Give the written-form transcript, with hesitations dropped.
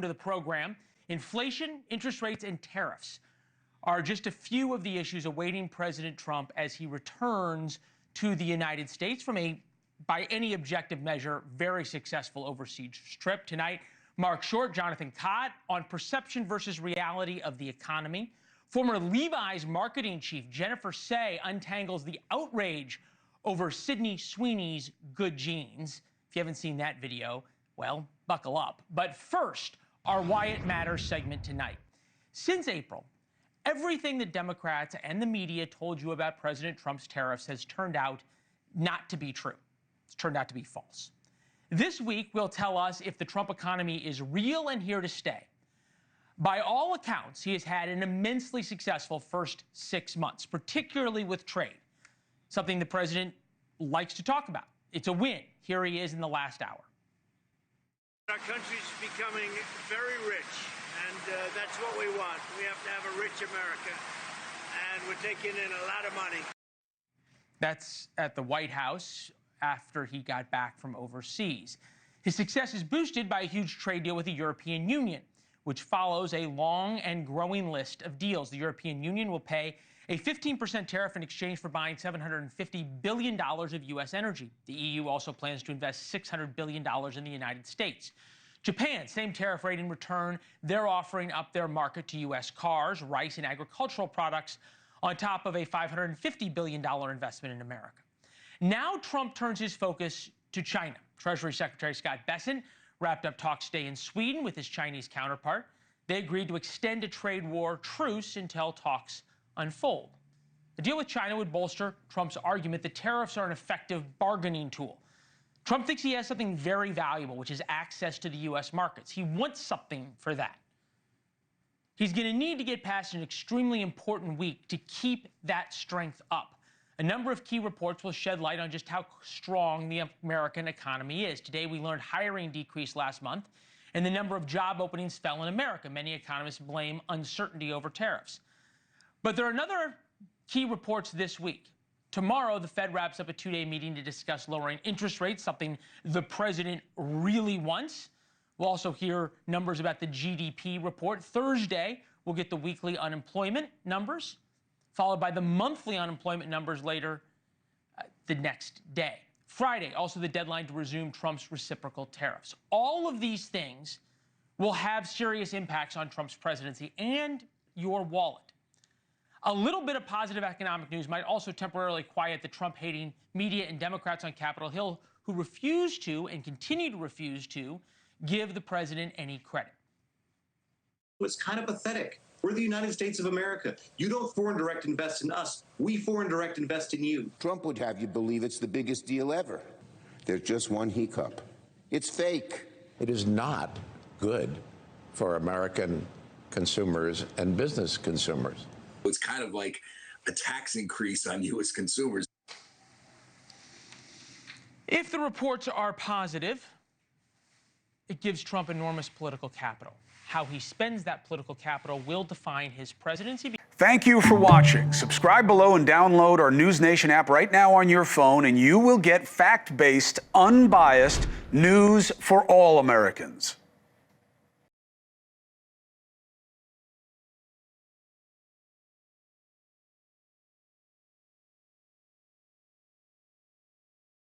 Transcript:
to the program. Inflation, interest rates, and tariffs are just a few of the issues awaiting President Trump as he returns to the United States from a, by any objective measure, very successful overseas trip. Tonight, Mark Short, Jonathan Cott on perception versus reality of the economy. Former Levi's marketing chief Jennifer Say untangles the outrage over Sydney Sweeney's good jeans. If you haven't seen that video, well, buckle up. But first, our Why It Matters segment tonight. Since April, everything the Democrats and the media told you about President Trump's tariffs has turned out not to be true. It's turned out to be false. This week will tell us if the Trump economy is real and here to stay. By all accounts, he has had an immensely successful first 6 months, particularly with trade, something the president likes to talk about. It's a win. Here he is in the last hour. Our country's becoming very rich, and that's what we want. We have to have a rich America, and we're taking in a lot of money. That's at the White House after he got back from overseas. His success is boosted by a huge trade deal with the European Union, which follows a long and growing list of deals. The European Union will pay a 15% tariff in exchange for buying $750 billion of U.S. energy. The EU also plans to invest $600 billion in the United States. Japan, same tariff rate in return. They're offering up their market to U.S. cars, rice, and agricultural products on top of a $550 billion investment in America. Now Trump turns his focus to China. Treasury Secretary Scott Bessent wrapped up talks today in Sweden with his Chinese counterpart. They agreed to extend a trade war truce until talks unfold. The deal with China would bolster Trump's argument that tariffs are an effective bargaining tool. Trump thinks he has something very valuable, which is access to the U.S. markets. He wants something for that. He's going to need to get past an extremely important week to keep that strength up. A number of key reports will shed light on just how strong the American economy is. Today, we learned hiring decreased last month, and the number of job openings fell in America. Many economists blame uncertainty over tariffs. But there are other key reports this week. Tomorrow, the Fed wraps up a two-day meeting to discuss lowering interest rates, something the president really wants. We'll also hear numbers about the GDP report. Thursday, we'll get the weekly unemployment numbers, followed by the monthly unemployment numbers later the next day. Friday, also the deadline to resume Trump's reciprocal tariffs. All of these things will have serious impacts on Trump's presidency and your wallet. A little bit of positive economic news might also temporarily quiet the Trump-hating media and Democrats on Capitol Hill who refuse to and continue to refuse to give the president any credit. It's kind of pathetic. We're the United States of America. You don't foreign direct invest in us. We foreign direct invest in you. Trump would have you believe it's the biggest deal ever. There's just one hiccup. It's fake. It is not good for American consumers and business consumers. It's kind of like a tax increase on U.S. consumers. If the reports are positive, it gives Trump enormous political capital. How he spends that political capital will define his presidency. Thank you for watching. Subscribe below and download our NewsNation app right now on your phone, and you will get fact-based, unbiased news for all Americans.